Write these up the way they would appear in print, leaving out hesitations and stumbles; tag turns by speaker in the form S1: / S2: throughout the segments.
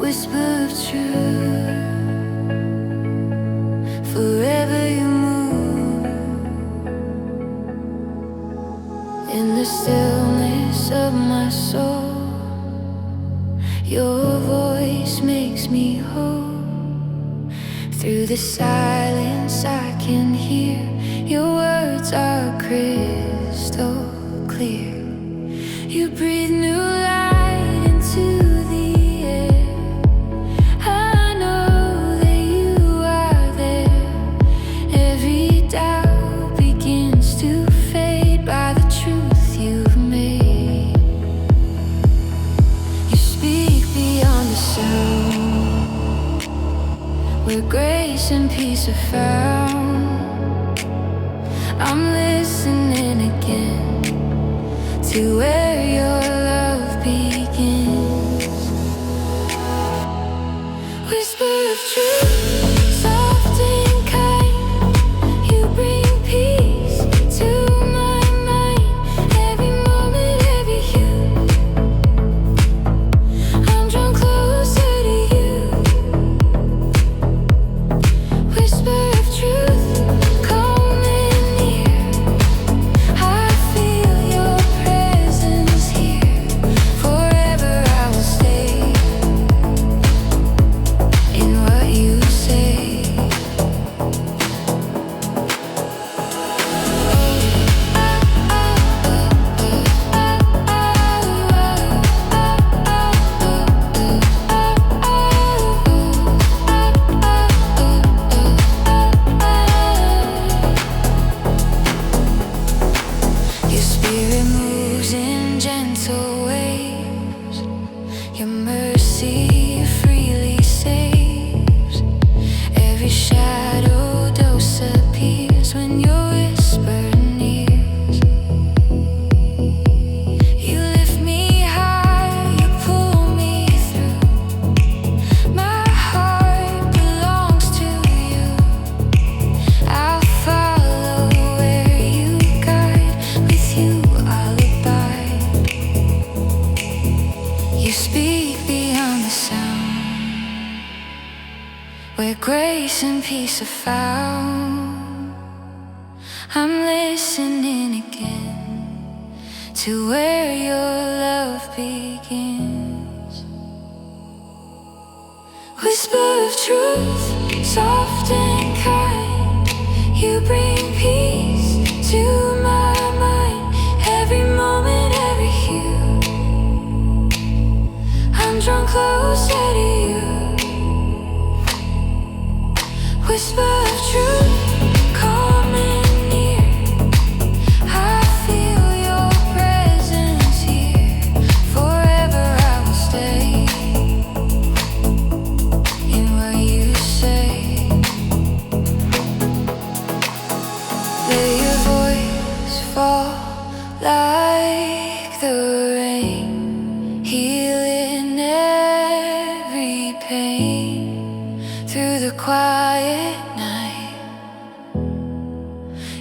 S1: Whisper of truth, forever you move in the stillness of my soul. Your voice makes me whole. Through the silence I can hear. Your words are crystal clear. You breathe new light into the air. I know that you are there. Every doubt begins to fade by the truth you've made. You speak beyond the sound, where grace and peace are found. I'm listening again to where your love begins. Whisper of truth, soft and kind. You bring peace to my mind. Every moment, every hue, I'm drawn closer to you. Whisper of truth, come in near. I feel your presence here. Forever I will stay in what you say. Your spirit moves in gentle waves. Your mercy freely saves. Every shadow disappears when your whisper nears. You lift me high, you pull me through. My heart belongs to you. I'll follow where you guide. With you I'll abide. You speak beyond the sound, where grace and peace are found. I'm listening again to where your love begins. Whisper of truth, soft and kind. You bring peace to my mind. Every moment, every hue, I'm drawn closer to you. Whisper of truth, come in near. I feel your presence here. Forever I will stay in what you say. Let your voice fall like the rain, healing every pain. Through the quiet night,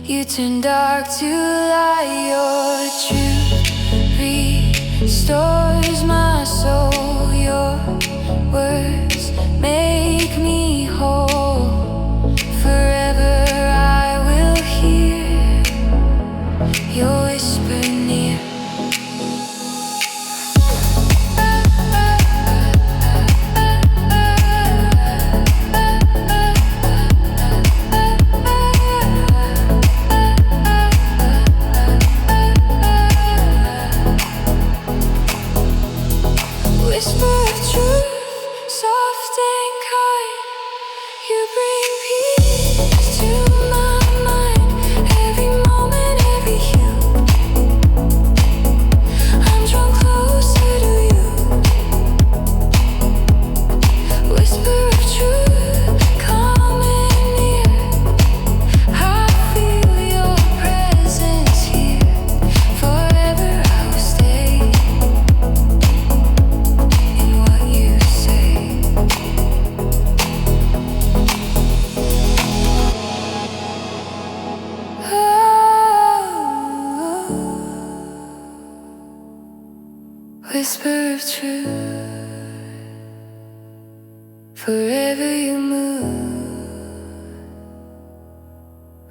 S1: you turn dark to light. Your truth restores my soul. Your words make me whole. Forever I will hear your whisper near. Whisper of truth, soft and kind. You bring peace to my mind. Every moment, every hue, whisper of truth. Forever you move,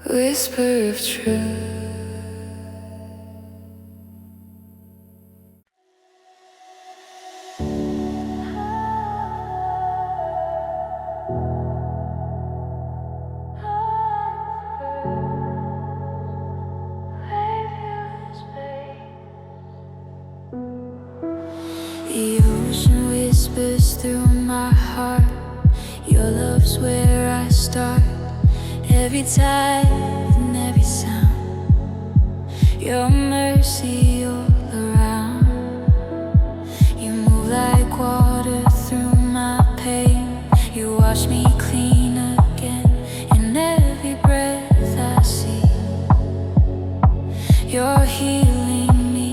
S1: whisper of truth. The ocean whispers through my heart. Your love's where I start. Every tide and every sound. Your mercy all around. You move like water through my pain. You wash me clean again in every breath I see. You're healing me.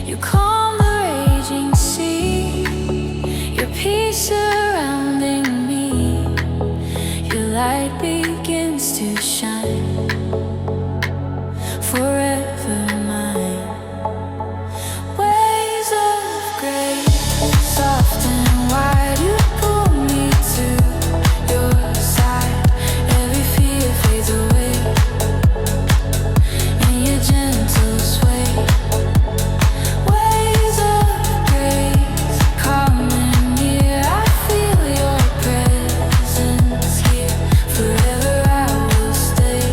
S1: You calm the raging sea. Your peace surrounding me. Your light begins to shine. Forever mine. Waves of grace, soft and wide. You pull me to your side. Every fear fades away in your gentle sway. Waves of grace, calm and near. I feel your presence here. Forever I will stay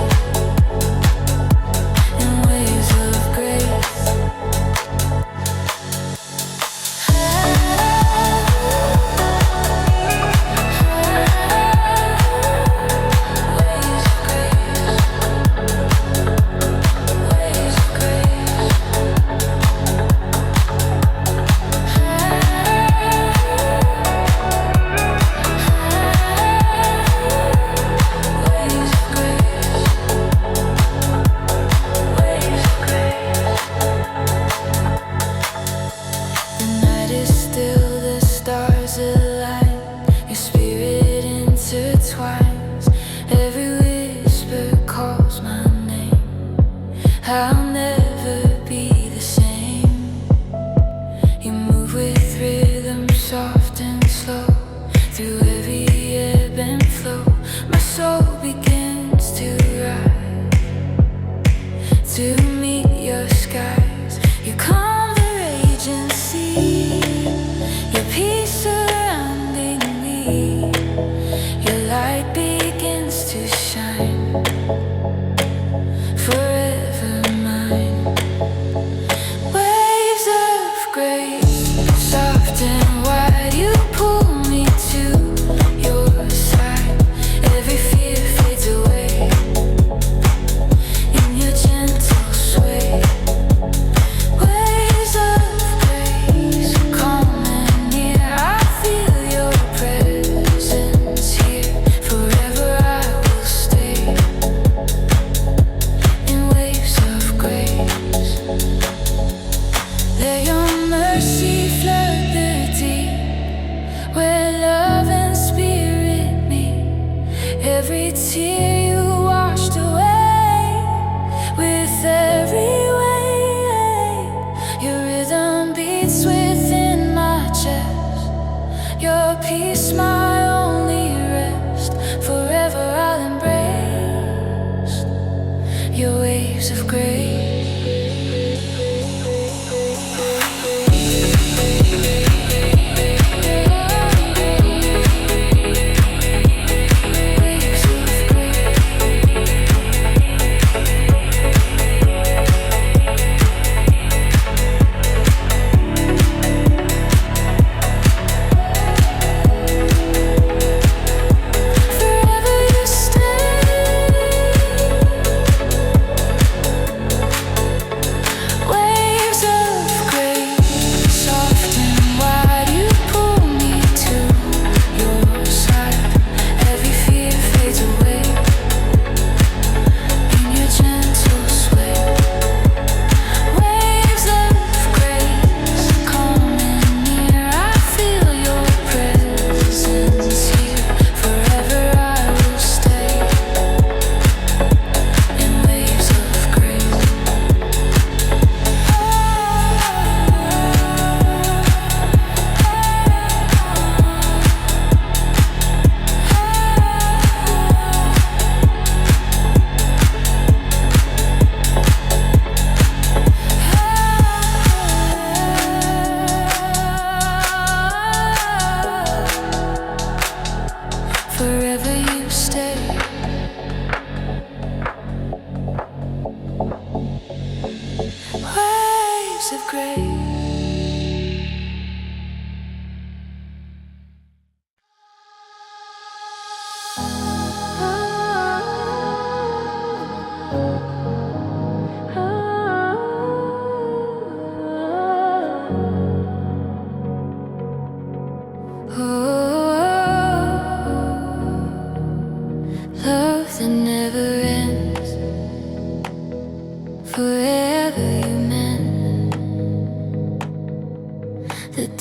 S1: in waves of grace. The night is still, the stars align. Your spirit intertwines. Every whisper calls my name. I'll never be the same. You move with rhythm, soft and slow. Through every ebb and flow, my soul begins to rise to meet your skies. You calm the raging sea. Your peace surrounding me. Your light begins to shine. Forever mine. Waves of grace, soft and wide. You pull me to your side. Every fear fades away in your gentle sway. Waves of grace, calm and near. I feel your presence here. Forever I will stay in waves of grace. Let your mercy flood the deep, where love and spirit meet. Every tear you washed away with every wave. Your rhythm beats within my chest. Your peace my only rest. Forever I'll embrace your waves of grace. Forever you stay.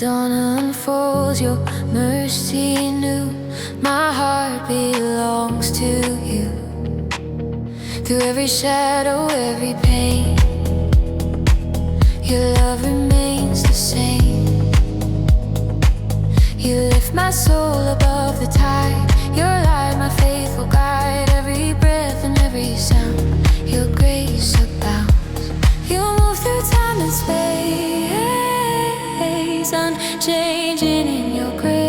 S1: dawn unfolds, your mercy new. My heart belongs to you. Through every shadow, every pain, your love remains the same. You lift my soul above the tide. Your light, my faithful guide. Every breath and every sound, your grace abounds. You move through time and space, unchanging in your grace.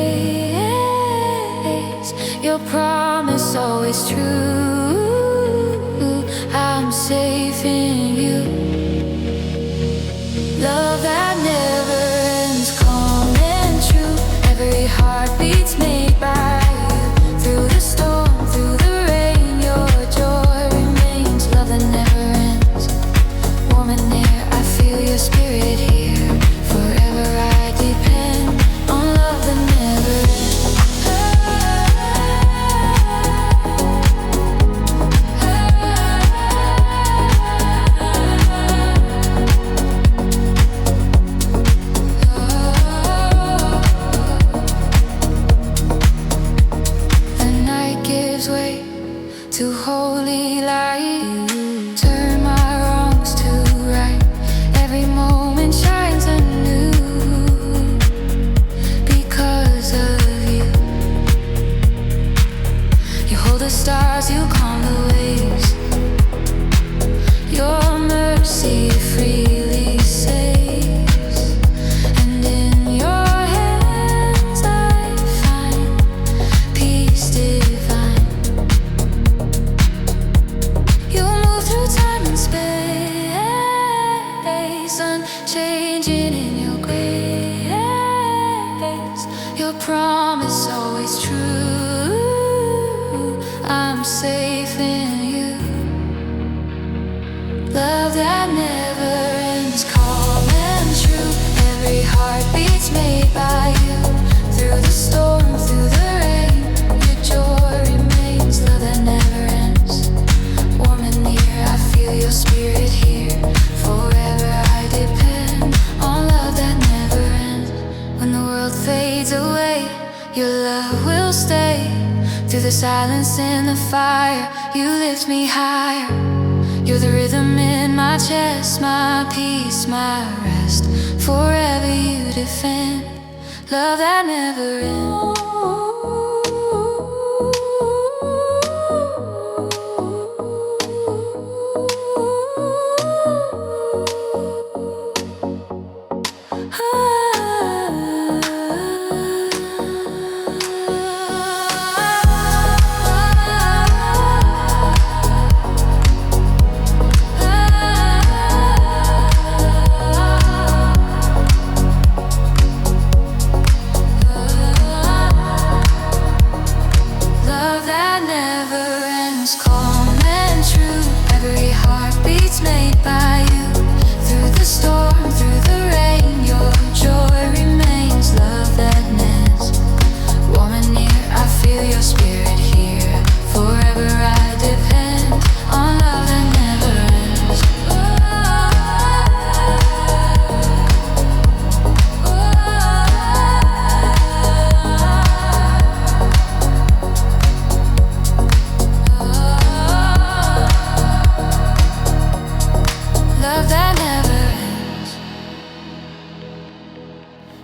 S1: Your promise always true. I'm safe in you. Love that never ends, calm and true. Every heartbeat's made by you. Through the storm, through the rain, your joy remains. Love that never ends, warm and near. I feel your spirit here. Forever I depend on love that never ends. To holy light, turn my wrongs to right. Every moment shines anew because of you. You hold the stars, you calm the waves. Your mercy freely saves, and in your hands I find peace divine. Time and space, unchanging in your grace. Your promise always true. I'm safe in you. Love that never ends, calm and true. Every heartbeat's made by you. Through the storm, through the rain, your joy remains. Love that never ends, warm and near. I feel your spirit here. Forever I depend on love that never ends. When the world fades away, your love will stay. Through the silence and the fire, you lift me higher. You're the rhythm in my chest, my peace, my rest. Forever you defend love that never ends.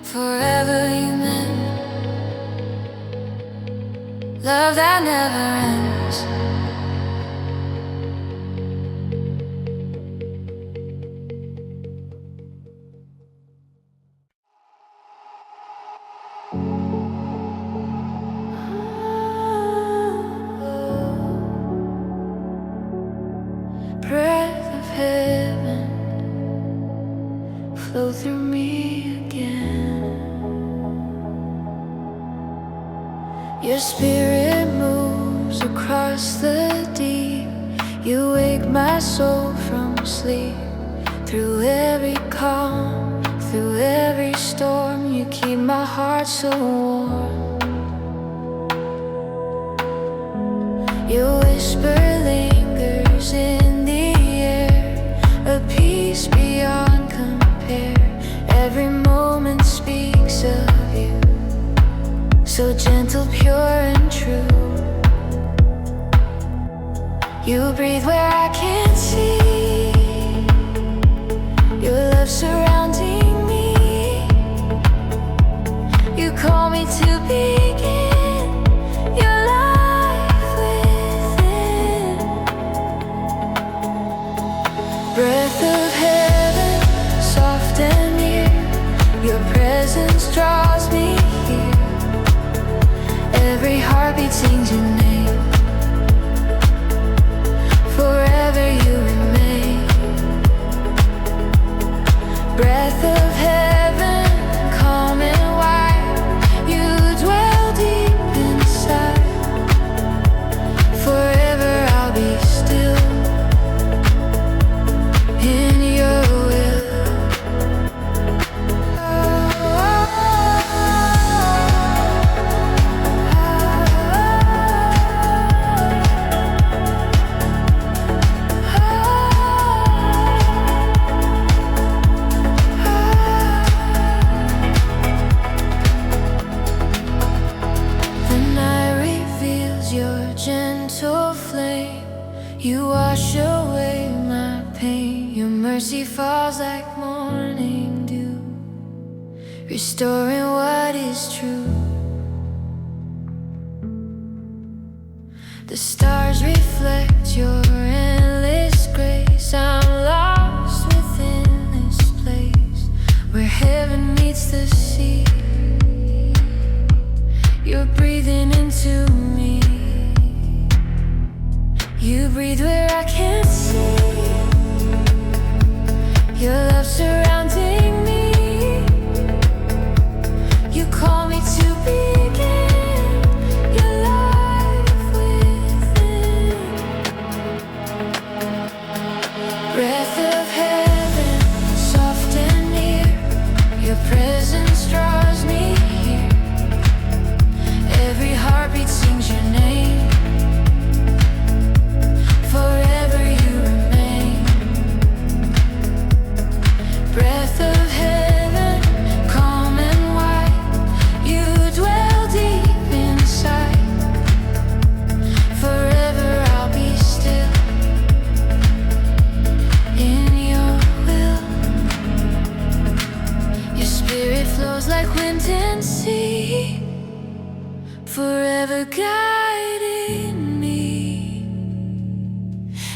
S1: Forever you meant love that never ends. Breath of heaven, flow through me again. Your spirit moves across the deep. You wake my soul from sleep. Through every calm, through every storm, you keep my heart so warm. Your whisper lingers in the air, a peace beyond compare. Every moment speaks breathe where I can't see. Your love surrounding me. You call me to begin your life within. Breath of heaven, soft and near. Your presence draws me here. Every heartbeat sings your name. Forever you remain. Breath of heaven, calm and wide. You dwell deep inside. Forever I'll be still in your will. You wash away my pain. Your mercy falls like morning dew, restoring what is true. The stars reflect your endless grace. I'm lost within this place where heaven meets the sea. You're breathing into me. You breathe where I can't see. Your love surrounding me. You call me to begin your life within. Breath of heaven, soft and near. Your presence draws me here. Every heartbeat sings your name. Forever you remain. Breath of heaven, calm and wide. You dwell deep inside. Forever I'll be still in your will. Your spirit flows like wind and sea, forever guiding me.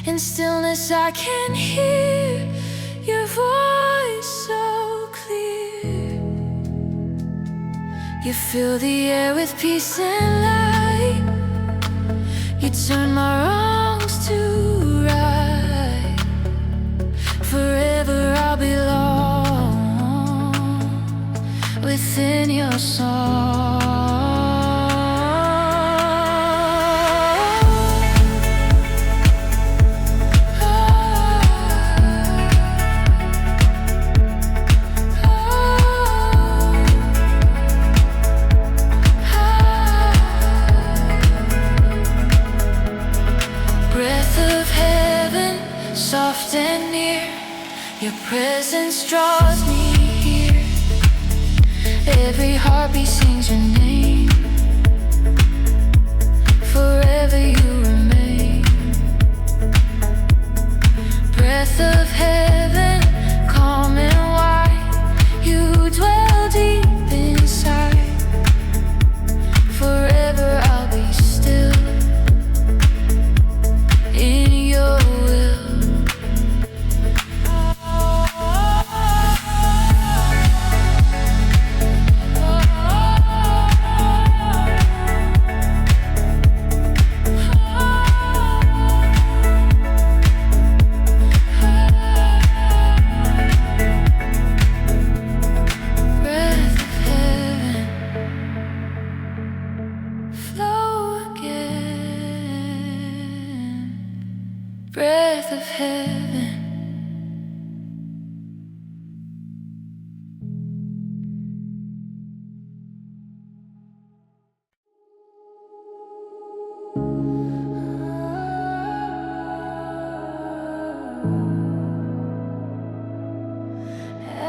S1: In stillness I can hear your voice so clear. You fill the air with peace and light. You turn my wrongs to right. Forever I'll belong within your song. Soft and near, your presence draws me here. Every heartbeat sings your name. Forever you remain. Breath of heaven, calm and wide. You dwell deep inside. Forever I'll be still in your will. Breath of heaven.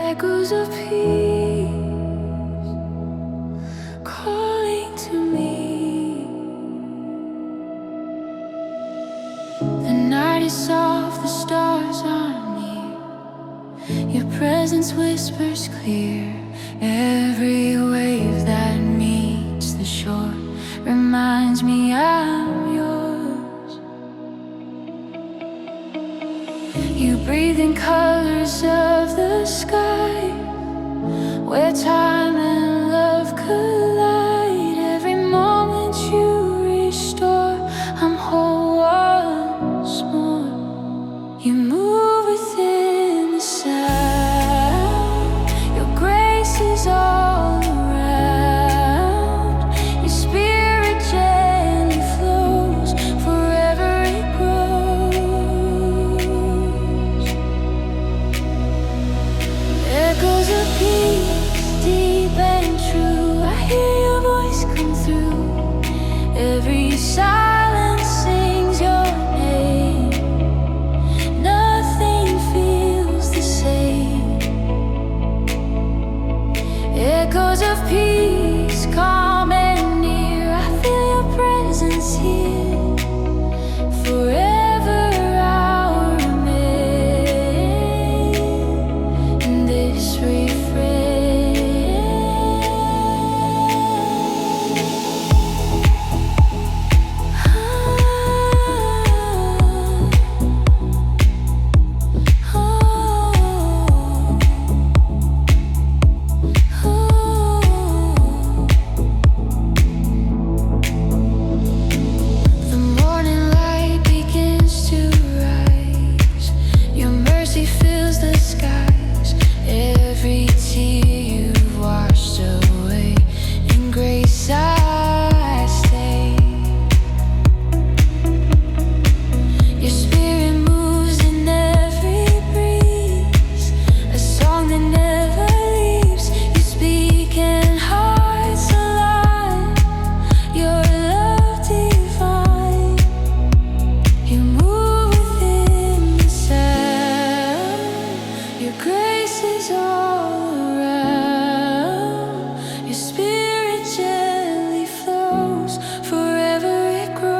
S1: Echoes of peace calling to me. The night presence whispers clear. Every wave that meets the shore reminds me I'm yours. You breathe in colors of the sky, where time and love collide. Every moment you restore, I'm whole once more. You move within the sound, your grace is all around. Your spirit gently flows, forever it grows. Echoes of peace, deep and true. I hear your voice come through. Every silence sings your name. Nothing feels the same. Echoes of peace, calm and near. I feel your presence here. Forever I'll remain in this refrain. The morning light begins to rise. Your mercy fills the skies. Every tear you've washed away. In grace I stay. Your spirit moves in every breeze, a song that never leaves. You speak and hearts alive. Your love divine. You move within the sound. Your grace is all around. Your spirit gently flows. Forever it grows.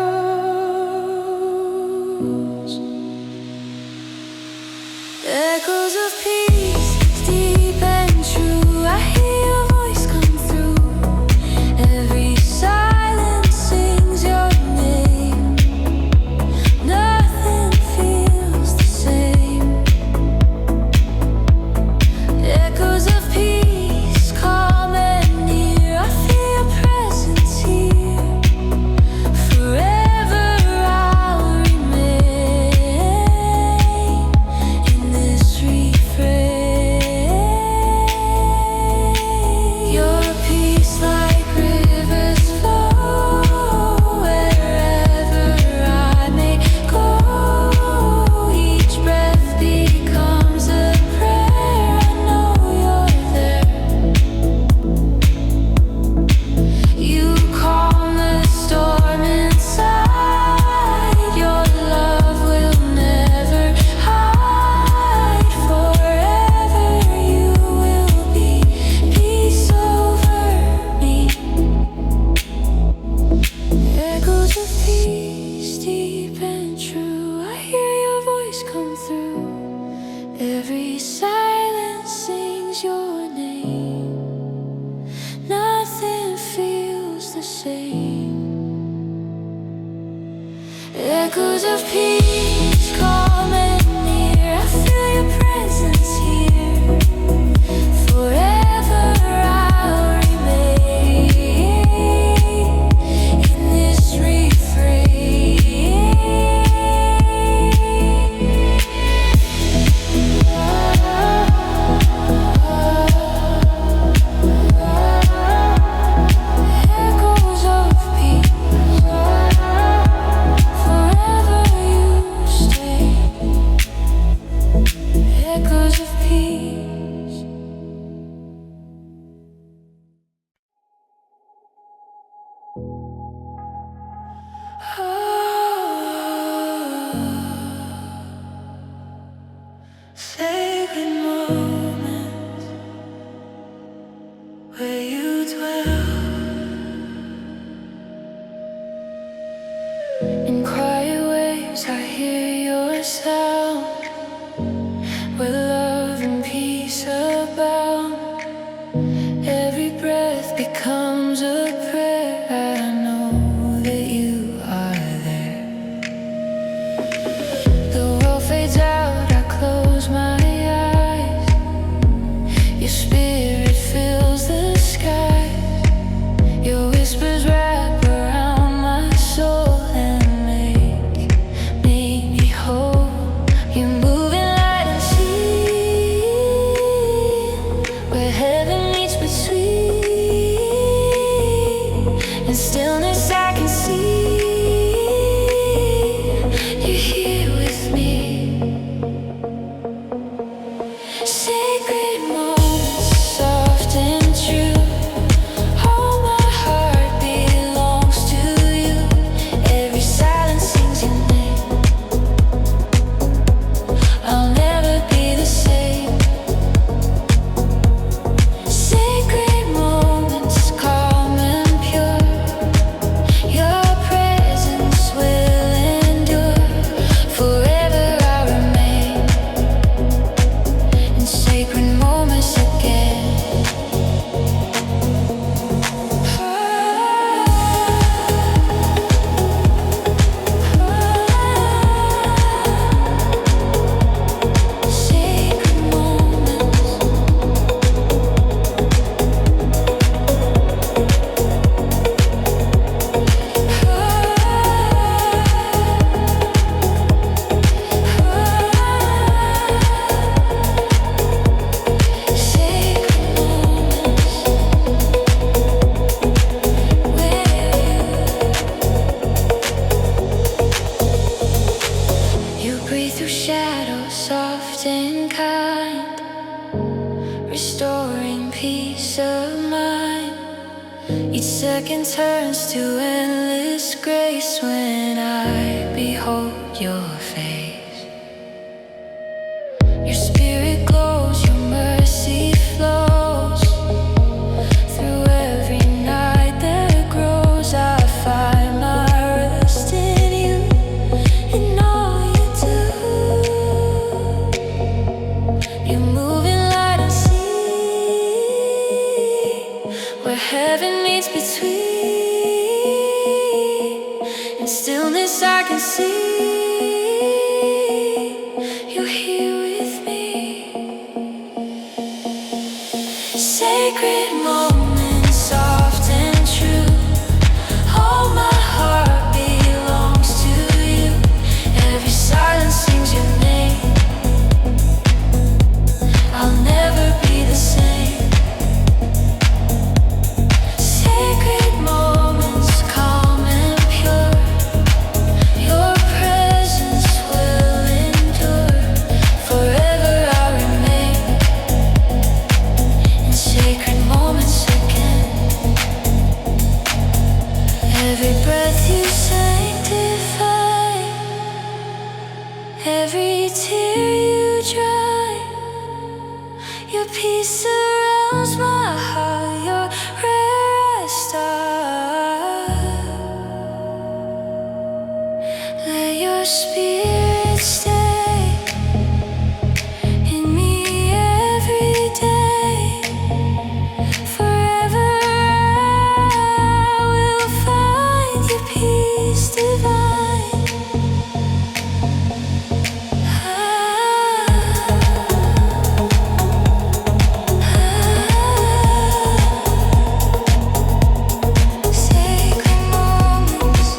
S1: Echoes of peace, deep and true. I hear your voice come through. Every silence sings your name. Nothing feels the same. Echoes of peace, calm and near. I feel your presence here. Forever I'll remain in this refrain. Your peace like rivers flow wherever I may go. Each breath becomes a prayer. I know you're there. You calm the storm inside. Your love will never hide. Forever you will be peace over me. Echoes of peace, deep and true. I hear your voice come through. Every silence sings your name. Nothing feels the same. Echoes of peace, calm and near. I feel your presence here. Forever I'll remain in this refrain. Echoes of peace. Forever you see through shadows, soft and kind, restoring peace of mind. Each second turns to endless grace when I behold your face. Your spirit glows, your mercy flows through every night that grows. I find my rest in you, in all you do. You move in light unseen, where heaven meets between. In stillness I can see you're here with me. Sacred moments, soft and true. All my heart belongs to you. Every silence sings your name. I'll never be the same. Sacred moments, calm and pure. Your presence will endure. Forever I'll remain in sacred moments again. Every breath you sanctify, every tear you dry. Your peace surrounds my heart, your rarest star. Let your spirit stay in me every day. Forever I will find your peace divine. Sacred moments.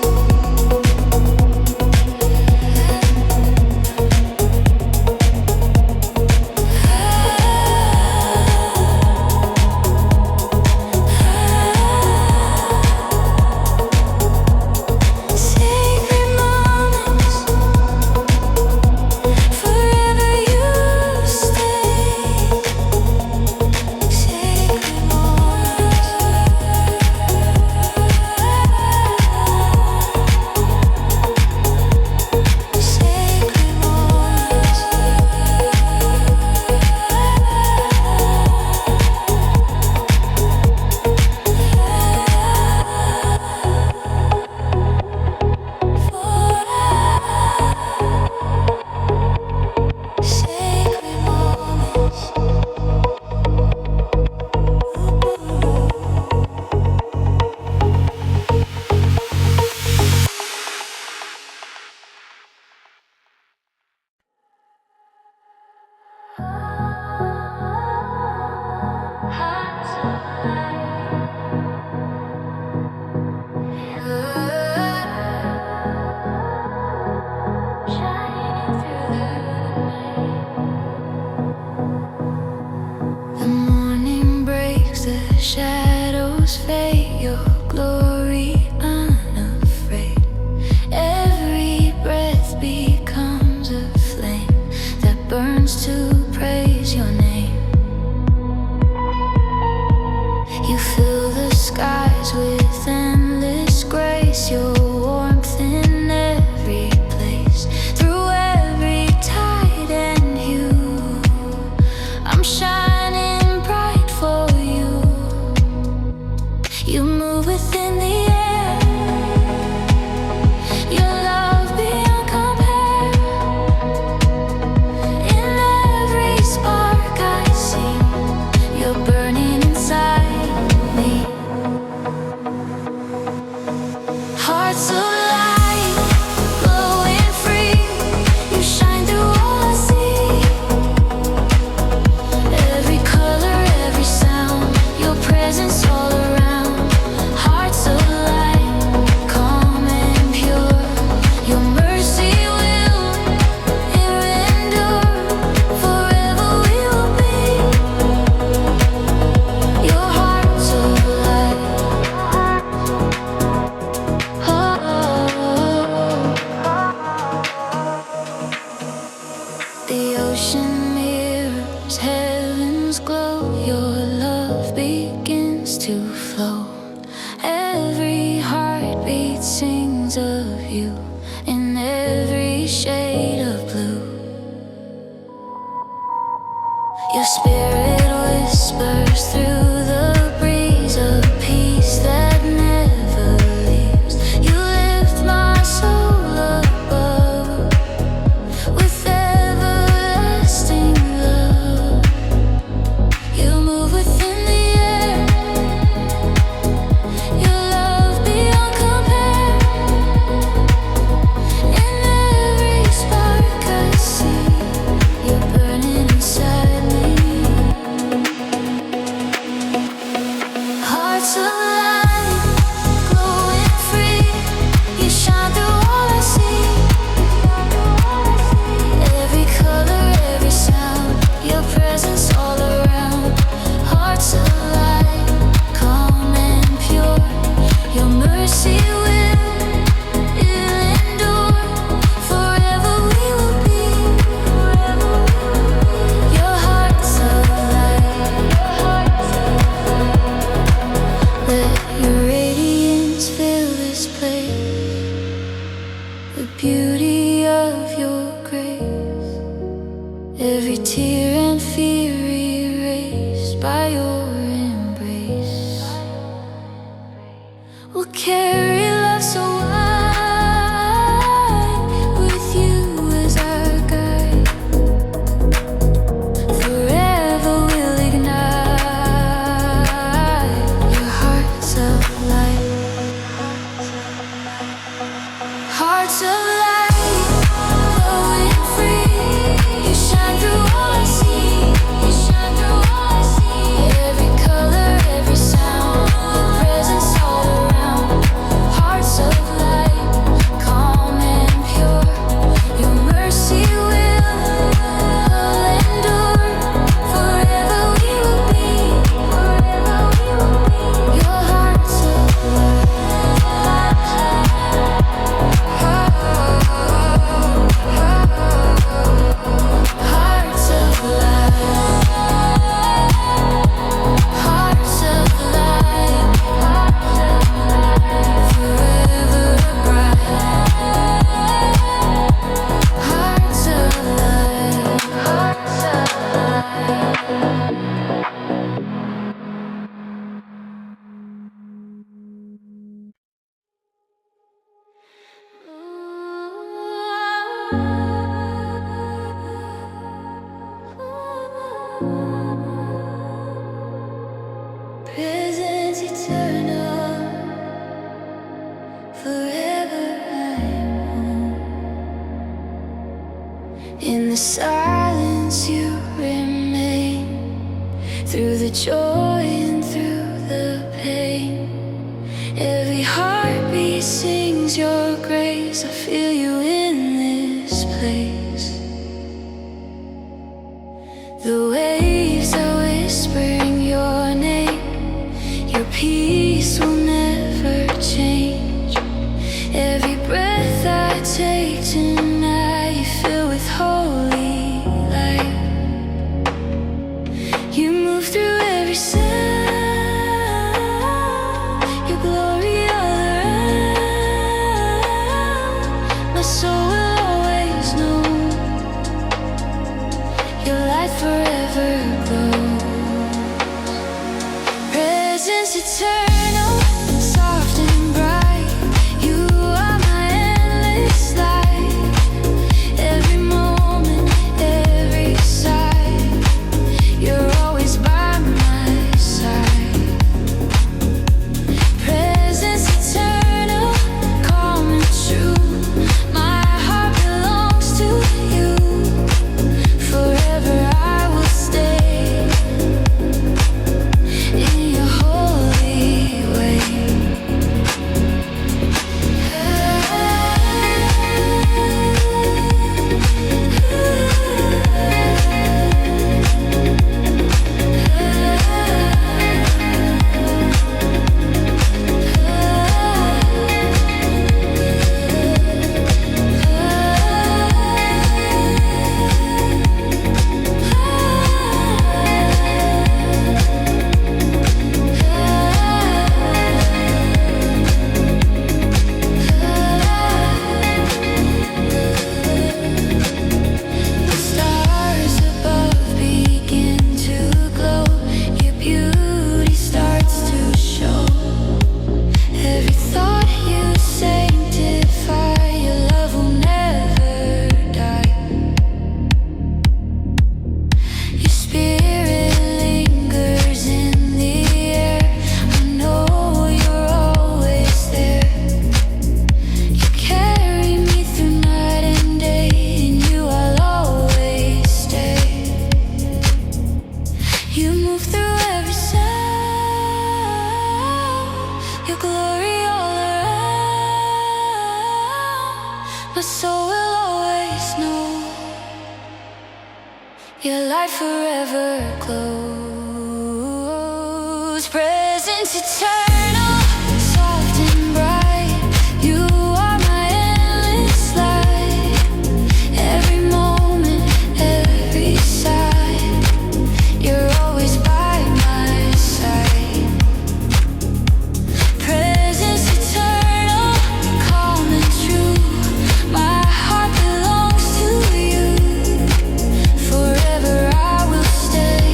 S1: Sacred moments. Forever you stay. Sacred moments. Sacred moments. Sacred moments. The morning breaks, the shadows fade, your glory unafraid. Every breath becomes a flame that burns to praise your name. You fill the skies with endless grace, your warmth in every place. Through every tide and hue, I'm shining bright for you. You move within the air, your love beyond compare. In ocean mirrors heaven's glow. Your love begins to flow. Every heartbeat sings of you in every shade of blue. Your spirit whispers through the breeze, a peace that never leaves. You lift my soul above with everlasting love. You move within the air, your love beyond compare. In every spark I see, you're burning inside me. Hearts alive, glowing free. You shine through all I see. Every color, every sound, your presence all around. Hearts alive, calm and pure. Your mercy will endure. Forever we will be. Your heart's alive. Let your radiance fill this place. The beauty of your grace. Every tear and fear erased by your embrace. We'll carry love so wide, with you as our guide. Forever we'll ignite your hearts of light. Hearts of light, glowing free. You shine through all I see. You shine through all I see. Every color, every sound, your presence all around. Hearts of light, calm and pure. Your mercy will endure. Forever we will be. Your hearts of light. Hearts of light. Hearts of light. Forever bright. Hearts of light. Hearts of presence eternal, forever I'm home. In the silence you remain, through the joy and through the pain. Every heartbeat sings your grace. I feel you in this place. The waves are whispering your name. Your peace will never change. Every breath I take tonight, you fill with holy light. You move through every sound, your glory all around. My soul will always know your light forever glows. Presence eternal and soft and bright. You are my endless light. Every moment, every sight, you're always by my side. Presence eternal, calm and true. My heart belongs to you. Forever I will stay in your holy Your light forever glows, presence eternal, soft and bright. You are my endless light. Every moment, every side, you're always by my side. Presence eternal, calm and true. My heart belongs to you. Forever I will stay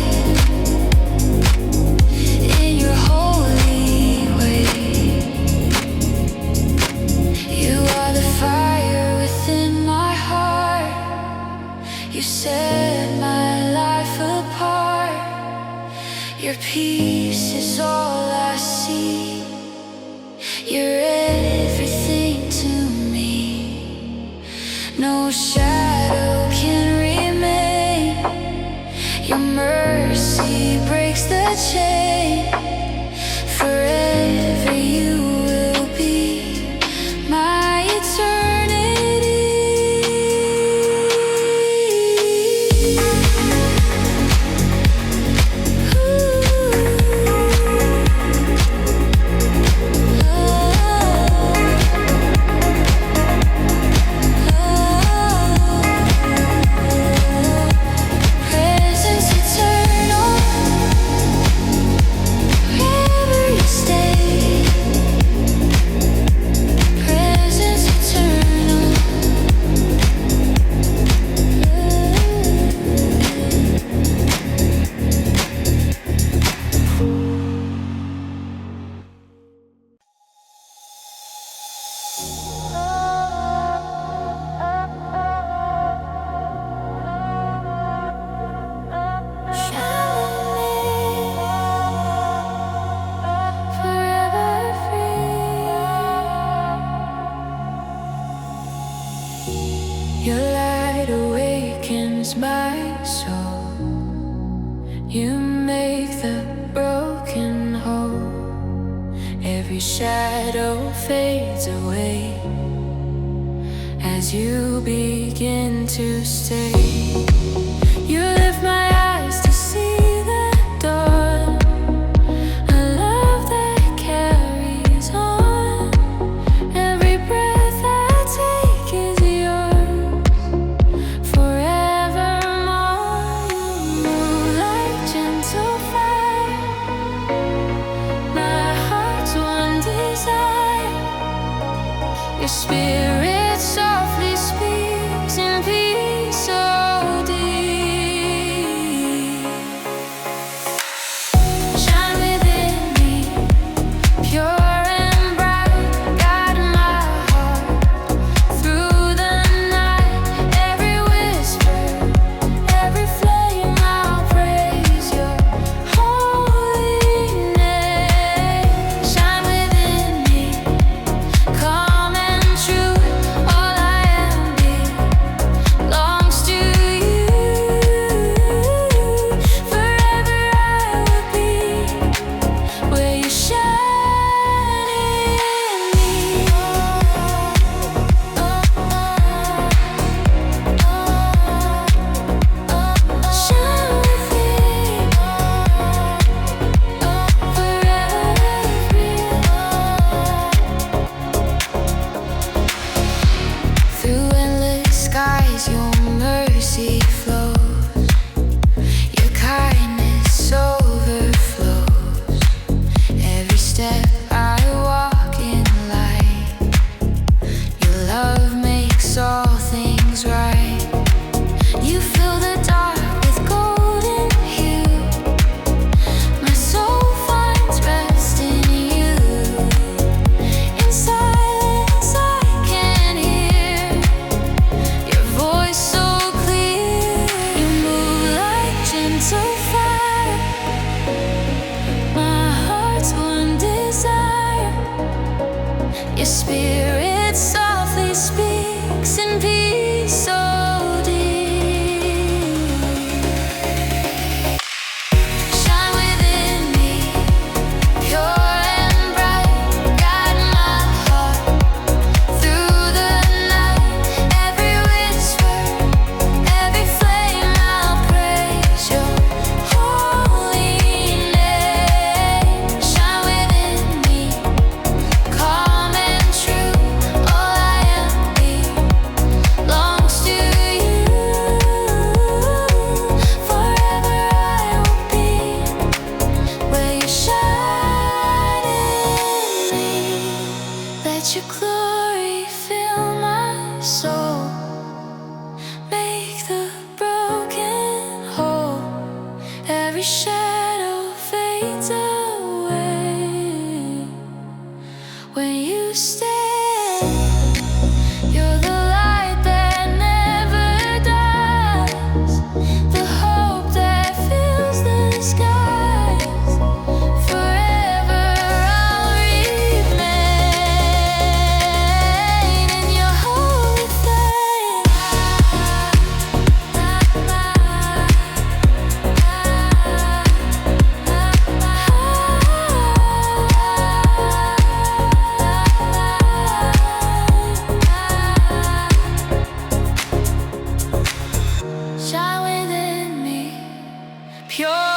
S1: in your holy way. You are the fire within my heart. You set my life apart. Your peace is all I see. You're everything to me. No shadow can remain. Your mercy breaks the chain. Forever you will be my eternity. Presence eternal, wherever you stay. Presence eternal. Forever free. Your light awakens my soul. You make the broken whole. Every shadow fades away as you begin to stay. You lift my eyes to see the dawn. A love that carries on. Every breath I take is yours. Forevermore, you move like gentle fire. My heart's one desire. Your spirit softly speaks in peace. Oh, every shadow fades away when you stay. You're the light that never dies, the hope that fills the skies. Forever I'll remain in your holy flame. Shine within me, pure.